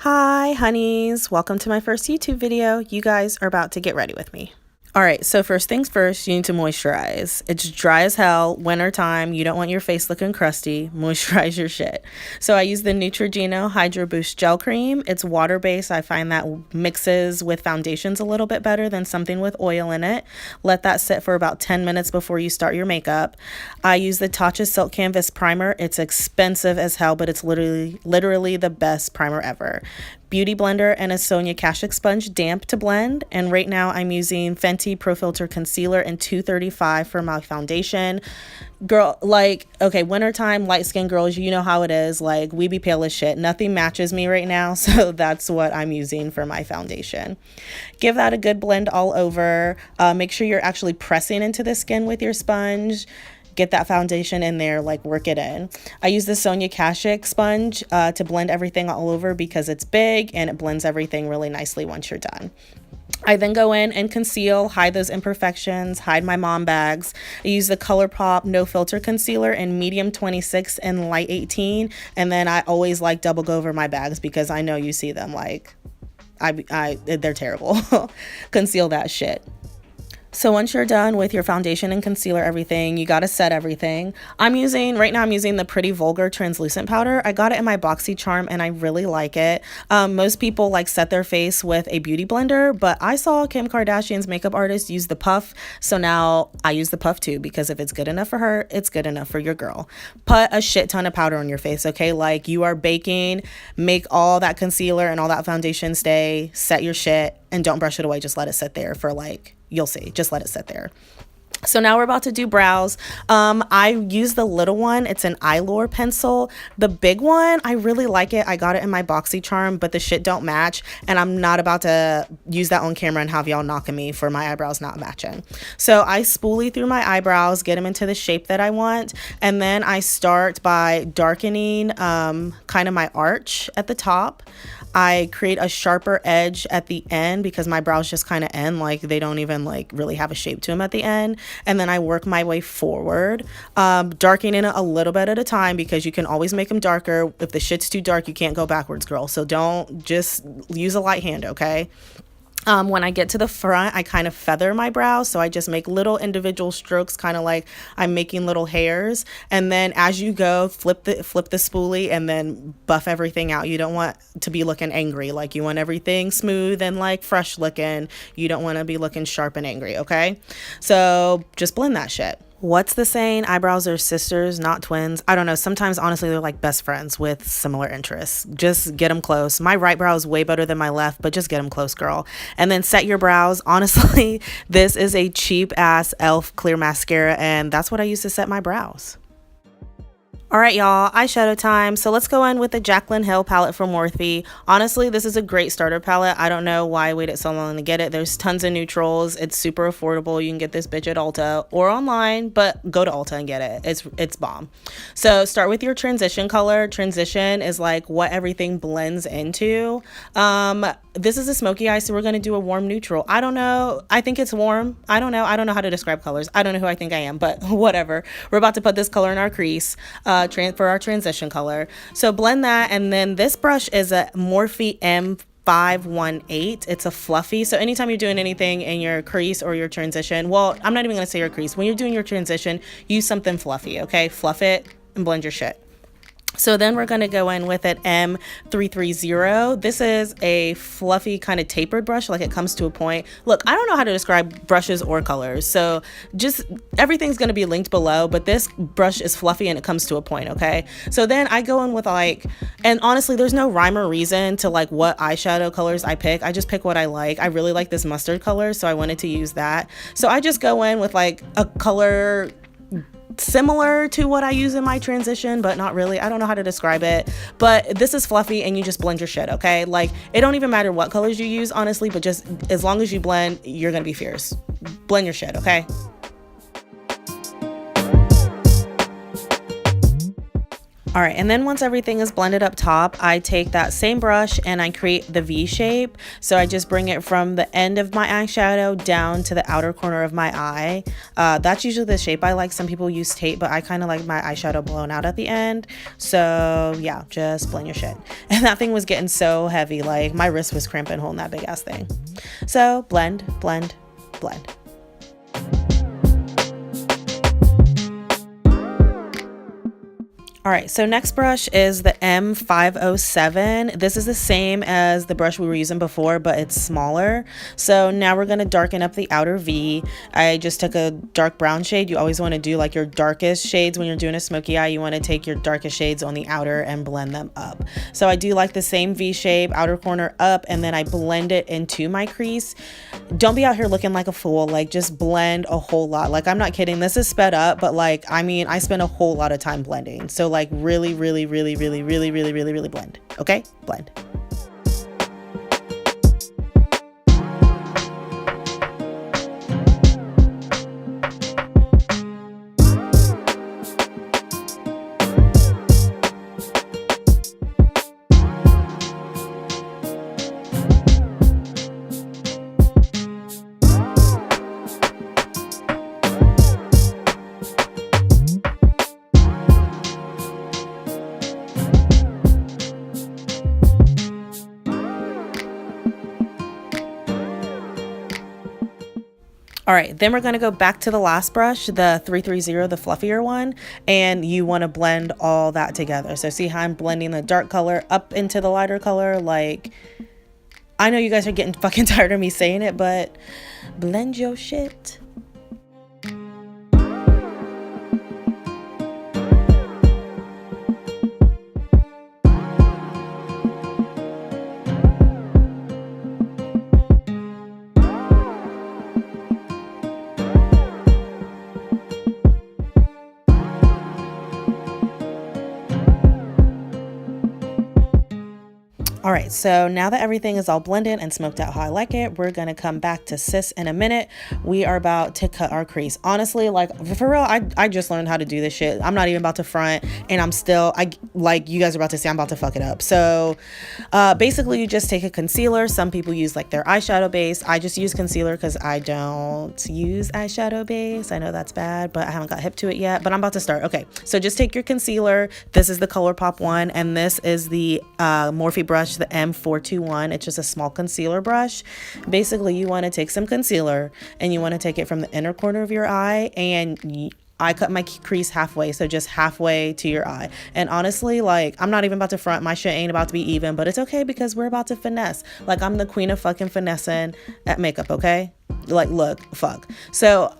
Hi, honeys. Welcome to my first YouTube video. You guys are about to get ready with me. All right, so first things first, you need to moisturize. It's dry as hell, winter time. You don't want your face looking crusty. Moisturize your shit. So I use the Neutrogena Hydro Boost Gel Cream. It's water-based. I find that mixes with foundations a little bit better than something with oil in it. Let that sit for about 10 minutes before you start your makeup. I use the Tatcha Silk Canvas Primer. It's expensive as hell, but it's literally the best primer ever. Beauty blender and a Sonia Kashuk sponge damp to blend, and right now I'm using Fenty Pro Filt'r concealer in 235 for my foundation. Girl, like, okay, wintertime, light skin girls, you know how it is, like, we be pale as shit. Nothing matches me right now, so that's what I'm using for my foundation. Give that a good blend all over. Make sure you're actually pressing into the skin with your sponge. Get that foundation in there, like, work it in. I use the Sonia Kashuk sponge to blend everything all over because it's big and it blends everything really nicely once you're done. I then go in and conceal, hide those imperfections, hide my mom bags. I use the Colourpop No Filter Concealer in medium 26 and light 18. And then I always like double go over my bags because I know you see them, like, they're terrible. Conceal that shit. So once you're done with your foundation and concealer, everything, you got to set everything. Right now I'm using the Pretty Vulgar translucent powder. I got it in my BoxyCharm and I really like it. Most people like set their face with a beauty blender, but I saw Kim Kardashian's makeup artist use the puff. So now I use the puff too, because if it's good enough for her, it's good enough for your girl. Put a shit ton of powder on your face, okay? Like, you are baking, make all that concealer and all that foundation stay, set your shit, and don't brush it away. Just let it sit there for, like, you'll see, just let it sit there. So now we're about to do brows. I use the little one. It's an Eyelure pencil. The big one, I really like it. I got it in my BoxyCharm, but the shit don't match. And I'm not about to use that on camera and have y'all knocking me for my eyebrows not matching. So I spoolie through my eyebrows, get them into the shape that I want. And then I start by darkening kind of my arch at the top. I create a sharper edge at the end because my brows just kind of end, like, they don't even, like, really have a shape to them at the end. And then I work my way forward, darkening it a little bit at a time because you can always make them darker. If the shit's too dark, you can't go backwards, girl. So don't just use a light hand, okay? When I get to the front, I kind of feather my brows. So I just make little individual strokes, kind of like I'm making little hairs. And then as you go, flip the spoolie and then buff everything out. You don't want to be looking angry. Like, you want everything smooth and, like, fresh looking. You don't want to be looking sharp and angry, okay? So just blend that shit. What's the saying? Eyebrows are sisters, not twins. I don't know. Sometimes, honestly, they're like best friends with similar interests. Just get them close. My right brow is way better than my left, but just get them close, girl. And then set your brows. Honestly, this is a cheap ass e.l.f. clear mascara, and that's what I use to set my brows. All right, y'all, eyeshadow time. So let's go in with the Jaclyn Hill palette from Morphe. Honestly, this is a great starter palette. I don't know why I waited so long to get it. There's tons of neutrals. It's super affordable. You can get this bitch at Ulta or online, but go to Ulta and get it. It's bomb. So start with your transition color. Transition is like what everything blends into. This is a smoky eye, so we're going to do a warm neutral. I don't know. I think it's warm. I don't know. I don't know how to describe colors. I don't know who I think I am, but whatever. We're about to put this color in our crease. For our transition color. So blend that, and then this brush is a Morphe M518. It's a fluffy, so anytime you're doing anything in your crease or your transition, well, I'm not even gonna say your crease, when you're doing your transition, use something fluffy, okay? Fluff it and blend your shit. So then we're going to go in with an M330. This is a fluffy kind of tapered brush, like it comes to a point. Look, I don't know how to describe brushes or colors, so just everything's going to be linked below, but this brush is fluffy and it comes to a point, okay? So then I go in with, like, and honestly, there's no rhyme or reason to, like, what eyeshadow colors I pick. I just pick what I like. I really like this mustard color, so I wanted to use that. So I just go in with, like, a color similar to what I use in my transition, but not really. I don't know how to describe it, but this is fluffy and you just blend your shit, okay? Like, it don't even matter what colors you use, honestly, but just as long as you blend, you're gonna be fierce. Blend your shit, okay? All right, and then once everything is blended up top, I take that same brush and I create the V shape. So I just bring it from the end of my eyeshadow down to the outer corner of my eye. That's usually the shape I like. Some people use tape, but I kind of like my eyeshadow blown out at the end. So yeah, just blend your shit. And that thing was getting so heavy, like my wrist was cramping holding that big ass thing. So blend, blend, blend. All right, so next brush is the M507. This is the same as the brush we were using before, but it's smaller. So now we're gonna darken up the outer V. I just took a dark brown shade. You always wanna do like your darkest shades when you're doing a smoky eye. You wanna take your darkest shades on the outer and blend them up. So I do like the same V shape, outer corner up, and then I blend it into my crease. Don't be out here looking like a fool. Like just blend a whole lot. Like I'm not kidding, this is sped up, but like, I mean, I spend a whole lot of time blending. So like really blend. Okay, blend. All right, then we're gonna go back to the last brush, the 330, the fluffier one, and you wanna blend all that together. So see how I'm blending the dark color up into the lighter color? Like, I know you guys are getting fucking tired of me saying it, but blend your shit. All right, so now that everything is all blended and smoked out how I like it, we're gonna come back to sis in a minute. We are about to cut our crease. Honestly, like for real, I just learned how to do this shit. I'm not even about to front, and I'm still, like you guys are about to see, I'm about to fuck it up. So basically you just take a concealer. Some people use like their eyeshadow base. I just use concealer because I don't use eyeshadow base. I know that's bad, but I haven't got hip to it yet, but I'm about to start. Okay, so just take your concealer. This is the Colourpop one, and this is the Morphe brush, the M421. It's just a small concealer brush. Basically, you want to take some concealer and you want to take it from the inner corner of your eye, and I cut my crease halfway, so just halfway to your eye. And honestly, like, I'm not even about to front. My shit ain't about to be even, but it's okay because we're about to finesse. Like, I'm the queen of fucking finessing at makeup, okay? Like, look, fuck. So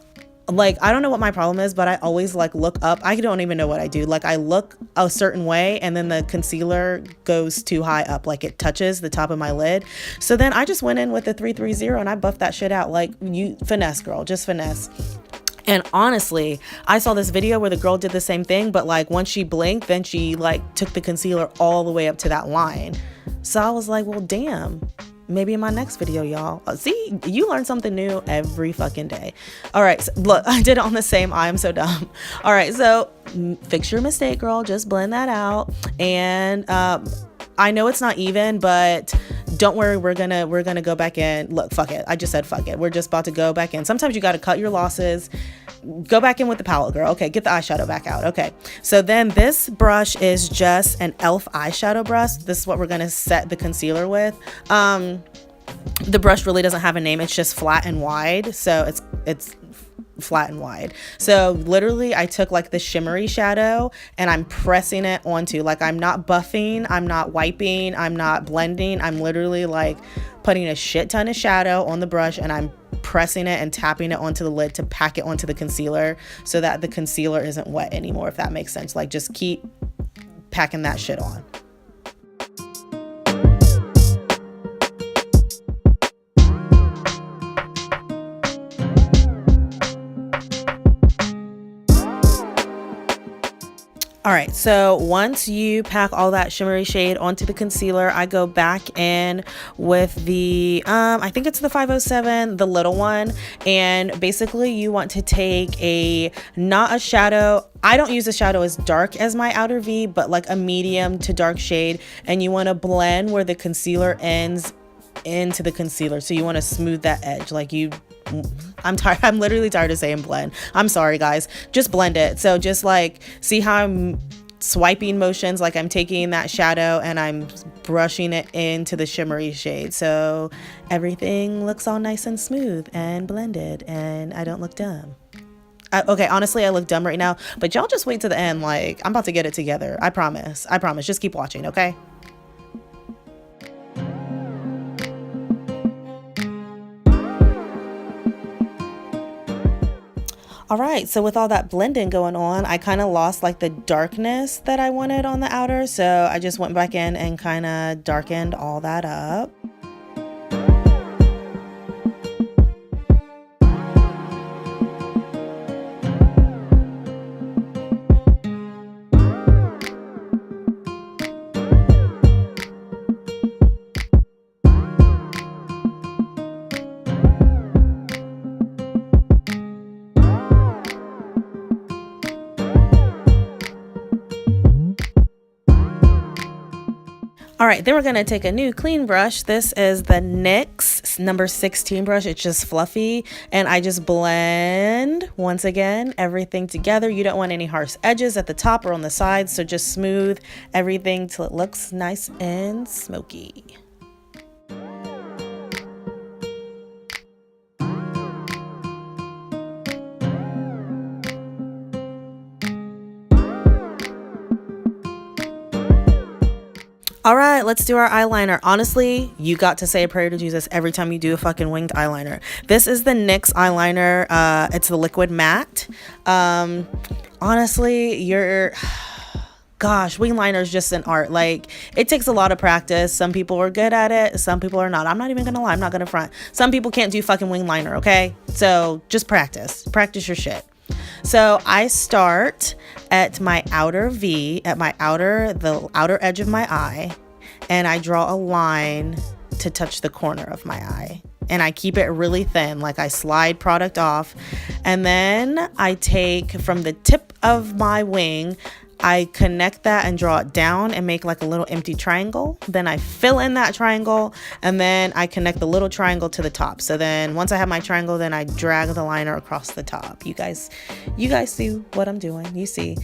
like, I don't know what my problem is, but I always like look up. I don't even know what I do. Like, I look a certain way and then the concealer goes too high up, like it touches the top of my lid. So then I just went in with the 330 and I buffed that shit out. Like, you finesse, girl, just finesse. And honestly, I saw this video where the girl did the same thing, but like once she blinked, then she like took the concealer all the way up to that line. So I was like, well, damn. Maybe in my next video, y'all. See, you learn something new every fucking day. All right, so look, I did it on the same eye. I'm so dumb. All right, so fix your mistake, girl. Just blend that out. And I know it's not even, but don't worry, we're gonna go back in. Look, fuck it. I just said fuck it. We're just about to go back in. Sometimes you got to cut your losses. Go back in with the palette, girl. Okay, get the eyeshadow back out. Okay, so then this brush is just an e.l.f. eyeshadow brush. This is what we're gonna set the concealer with. The brush really doesn't have a name. It's just flat and wide. So it's flat and wide. So literally I took like the shimmery shadow and I'm pressing it onto, like, I'm not buffing, I'm not wiping, I'm not blending. I'm literally like putting a shit ton of shadow on the brush and I'm pressing it and tapping it onto the lid to pack it onto the concealer so that the concealer isn't wet anymore, if that makes sense. Like, just keep packing that shit on. All All right, so once you pack all that shimmery shade onto the concealer, I go back in with the, I think it's the 507, the little one. And basically you want to take not a shadow. I don't use a shadow as dark as my outer V, but like a medium to dark shade. And you want to blend where the concealer ends into the concealer. So you want to smooth that edge. Like I'm tired. I'm literally tired of saying blend. I'm sorry, guys. Just blend it. So just like, see how I'm swiping motions, like I'm taking that shadow and I'm brushing it into the shimmery shade. So everything looks all nice and smooth and blended and I don't look dumb. Okay, honestly, I look dumb right now, but y'all just wait to the end. Like, I'm about to get it together. I promise. I promise. Just keep watching, okay? All right, so with all that blending going on, I kind of lost like the darkness that I wanted on the outer. So I just went back in and kind of darkened all that up. All right, then we're gonna take a new clean brush. This is the NYX number 16 brush. It's just fluffy, and I just blend, once again, everything together. You don't want any harsh edges at the top or on the sides, so just smooth everything till it looks nice and smoky. All right, let's do our eyeliner. Honestly, you got to say a prayer to Jesus every time you do a fucking winged eyeliner. This is the NYX eyeliner. It's the liquid matte. Honestly, gosh, wing liner is just an art. Like, it takes a lot of practice. Some people are good at it. Some people are not. I'm not even gonna lie. I'm not gonna front. Some people can't do fucking wing liner, okay? So just practice. Practice your shit. So I start at my outer V, at the outer edge of my eye, and I draw a line to touch the corner of my eye. And I keep it really thin, like I slide product off. And then I take from the tip of my wing, I connect that and draw it down and make like a little empty triangle. Then I fill in that triangle and then I connect the little triangle to the top. So then once I have my triangle, then I drag the liner across the top. You guys see what I'm doing. You see.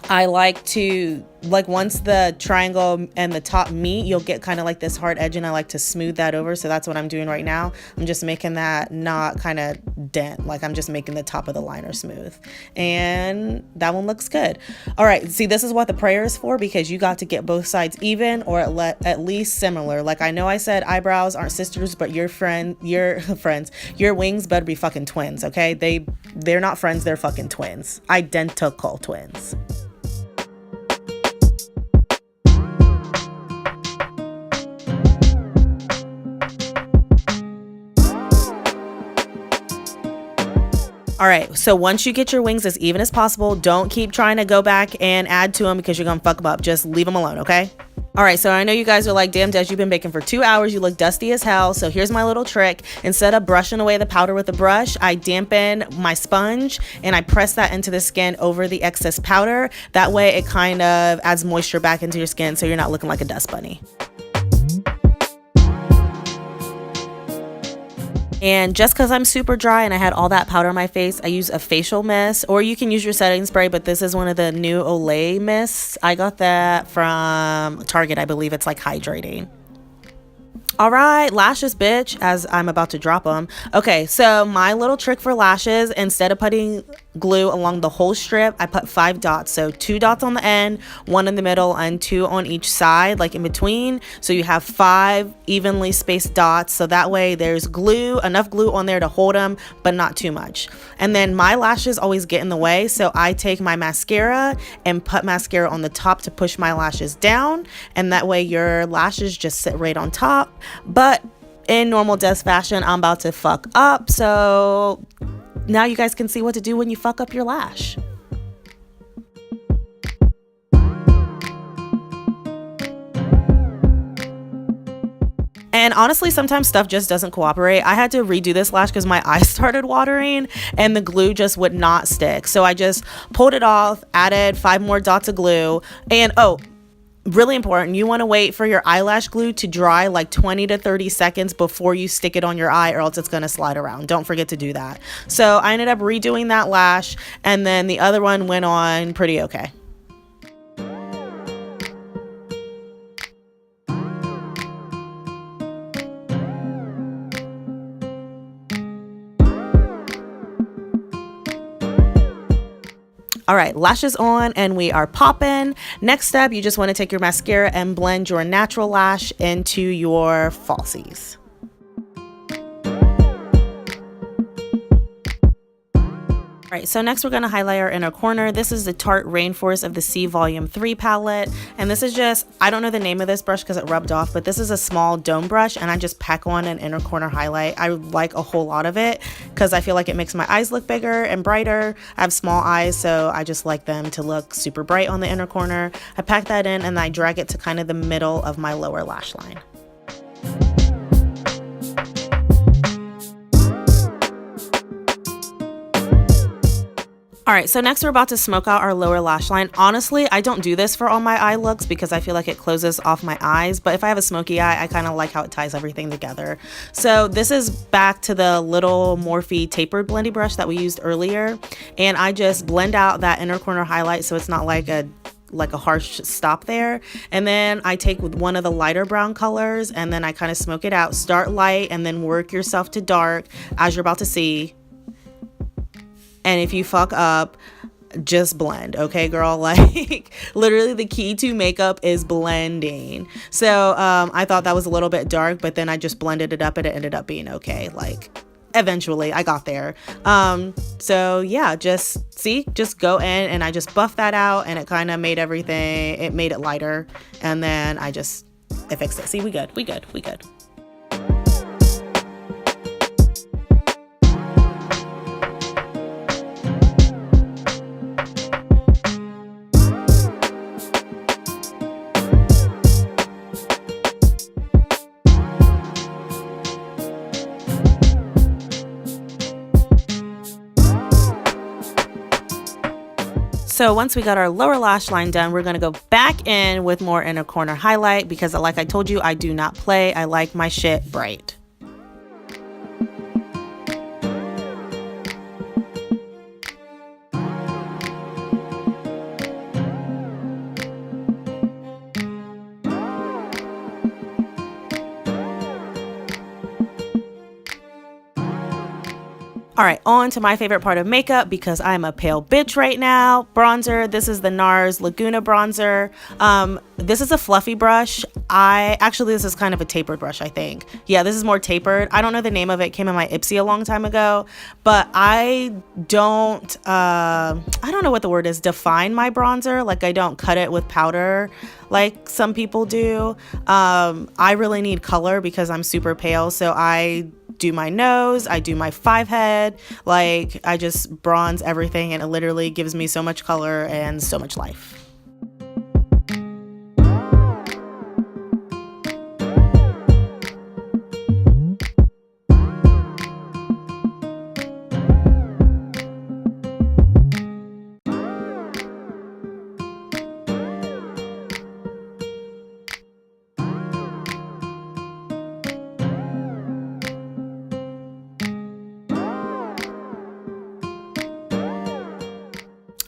I like to, like, once the triangle and the top meet, you'll get kind of like this hard edge, and I like to smooth that over. So that's what I'm doing right now. I'm just making that not kind of dent, like I'm just making the top of the liner smooth, and that one looks good. All right, see, this is what the prayer is for, because you got to get both sides even, or at least similar. Like, I know I said eyebrows aren't sisters, but your wings better be fucking twins, okay? They're not friends, they're fucking twins, identical twins. All right, so once you get your wings as even as possible, don't keep trying to go back and add to them because you're gonna fuck them up. Just leave them alone, okay? All right, so I know you guys are like, damn, Des, you've been baking for 2 hours. You look dusty as hell. So here's my little trick. Instead of brushing away the powder with a brush, I dampen my sponge and I press that into the skin over the excess powder. That way it kind of adds moisture back into your skin so you're not looking like a dust bunny. And just because I'm super dry and I had all that powder on my face, I use a facial mist, or you can use your setting spray, but this is one of the new OLAY mists. I got that from Target. I believe it's like hydrating. All right, lashes, bitch, as I'm about to drop them. Okay, so my little trick for lashes, instead of putting glue along the whole strip, I put 5 dots. So 2 dots on the end, 1 in the middle, and 2 on each side, like in between. So you have 5 evenly spaced dots. So that way there's glue, enough glue on there to hold them, but not too much. And then my lashes always get in the way. So I take my mascara and put mascara on the top to push my lashes down. And that way your lashes just sit right on top. But in normal Des fashion, I'm about to fuck up. So now you guys can see what to do when you fuck up your lash. And honestly, sometimes stuff just doesn't cooperate. I had to redo this lash because my eyes started watering and the glue just would not stick. So I just pulled it off, added 5 more dots of glue, and oh, really important, you want to wait for your eyelash glue to dry like 20 to 30 seconds before you stick it on your eye, or else it's going to slide around. Don't forget to do that. So I ended up redoing that lash, and then the other one went on pretty okay. All right, lashes on and we are popping. Next step, you just want to take your mascara and blend your natural lash into your falsies. All right, so next we're going to highlight our inner corner. This is the Tarte Rainforest of the C Volume 3 palette. And this is just, I don't know the name of this brush because it rubbed off, but this is a small dome brush and I just pack on an inner corner highlight. I like a whole lot of it because I feel like it makes my eyes look bigger and brighter. I have small eyes, so I just like them to look super bright on the inner corner. I pack that in and I drag it to kind of the middle of my lower lash line. All right, so next we're about to smoke out our lower lash line. Honestly, I don't do this for all my eye looks because I feel like it closes off my eyes, but if I have a smoky eye, I kind of like how it ties everything together. So this is back to the little Morphe tapered blending brush that we used earlier, and I just blend out that inner corner highlight so it's not like a harsh stop there. And then I take with one of the lighter brown colors and then I kind of smoke it out. Start light and then work yourself to dark as you're about to see. And if you fuck up, just blend, okay, girl? Like, literally the key to makeup is blending. So I thought that was a little bit dark, but then I just blended it up and it ended up being okay. Like, eventually I got there. So yeah, just go in and I just buffed that out and it kind of made everything, it made it lighter. And then I fixed it. See, we good. So once we got our lower lash line done, we're going to go back in with more inner corner highlight because like I told you, I do not play. I like my shit bright. All right, on to my favorite part of makeup because I'm a pale bitch right now. Bronzer. This is the NARS Laguna bronzer. This is a fluffy brush. This is kind of a tapered brush, I think. Yeah, this is more tapered. I don't know the name of it. It came in my Ipsy a long time ago, but I don't know what the word is, define my bronzer. Like, I don't cut it with powder like some people do. I really need color because I'm super pale, so I do my nose, I do my 5 head, like I just bronze everything and it literally gives me so much color and so much life.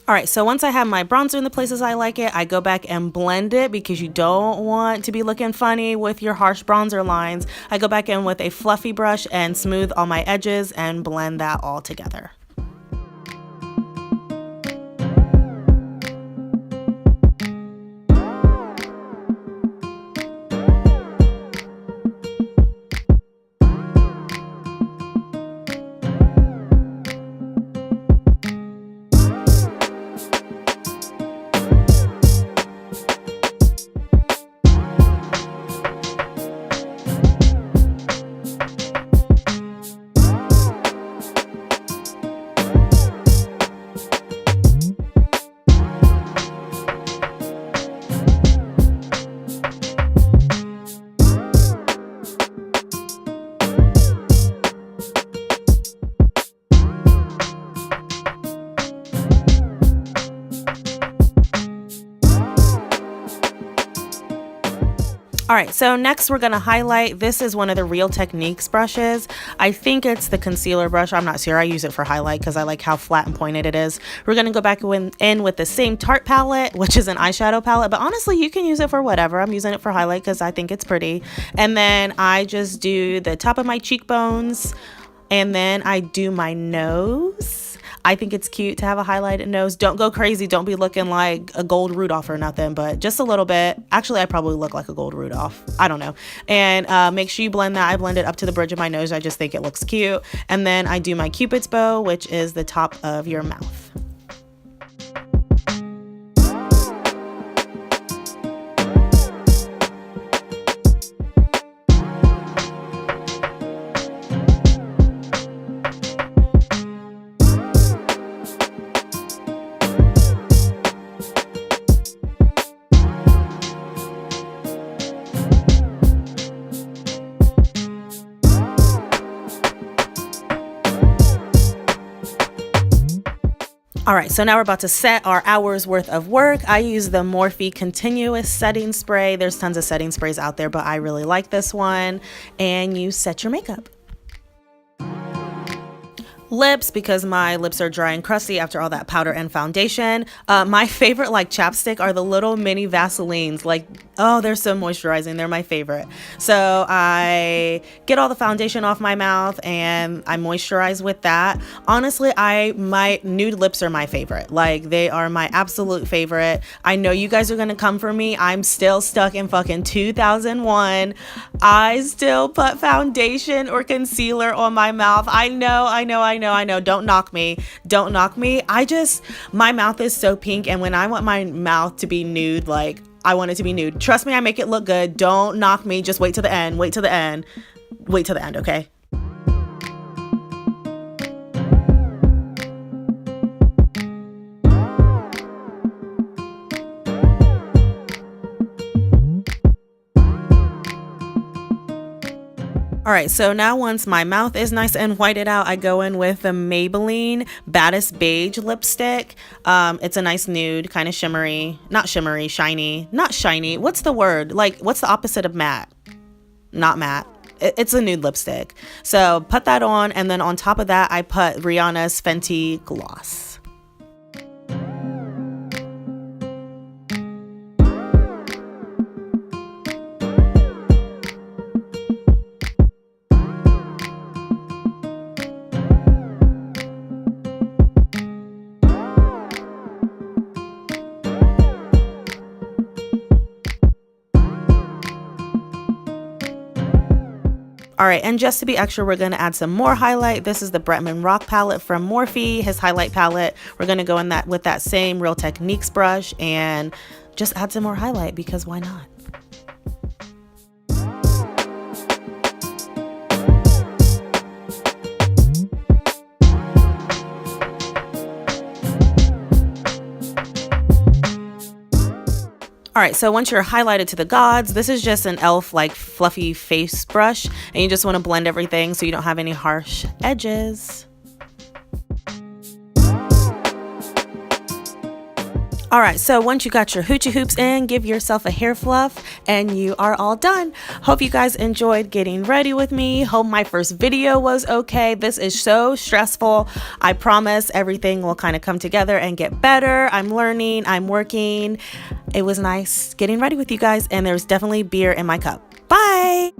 All right, so once I have my bronzer in the places I like it, I go back and blend it because you don't want to be looking funny with your harsh bronzer lines. I go back in with a fluffy brush and smooth all my edges and blend that all together. Alright, so next we're going to highlight. This is one of the Real Techniques brushes. I think it's the concealer brush. I'm not sure. I use it for highlight because I like how flat and pointed it is. We're going to go back in with the same Tarte palette, which is an eyeshadow palette. But honestly, you can use it for whatever. I'm using it for highlight because I think it's pretty. And then I just do the top of my cheekbones. And then I do my nose. I think it's cute to have a highlighted nose. Don't go crazy. Don't be looking like a gold Rudolph or nothing, but just a little bit. Actually, I probably look like a gold Rudolph. I don't know. And make sure you blend that. I blend it up to the bridge of my nose. I just think it looks cute. And then I do my Cupid's bow, which is the top of your mouth. All right, so now we're about to set our hour's worth of work. I use the Morphe Continuous Setting Spray. There's tons of setting sprays out there, but I really like this one. And you set your makeup. Lips, because my lips are dry and crusty after all that powder and foundation. My favorite like chapstick are the little mini Vaselines. Like, oh, they're so moisturizing. They're my favorite. So I get all the foundation off my mouth and I moisturize with that. Honestly, my nude lips are my favorite. Like, they are my absolute favorite. I know you guys are gonna come for me. I'm still stuck in fucking 2001. I still put foundation or concealer on my mouth. I know. Don't knock me. Don't knock me. My mouth is so pink, and when I want my mouth to be nude, like, I want it to be nude. Trust me, I make it look good. Don't knock me. Just wait till the end. Wait till the end. Wait till the end, okay? All right, so now once my mouth is nice and whited out, I go in with the Maybelline Baddest Beige lipstick. It's a nice nude, kind of shimmery, not shimmery, shiny, not shiny. What's the word? Like, what's the opposite of matte? Not matte. It's a nude lipstick. So put that on, and then on top of that, I put Rihanna's Fenty gloss. All right, and just to be extra, we're going to add some more highlight. This is the Bretman Rock palette from Morphe, his highlight palette. We're going to go in with that same Real Techniques brush and just add some more highlight, because why not? All right, so once you're highlighted to the gods, this is just an e.l.f. like fluffy face brush, and you just want to blend everything so you don't have any harsh edges. All right, so once you got your hoochie hoops in, give yourself a hair fluff and you are all done. Hope you guys enjoyed getting ready with me. Hope my first video was okay. This is so stressful. I promise everything will kind of come together and get better. I'm learning, I'm working. It was nice getting ready with you guys, and there's definitely beer in my cup. Bye.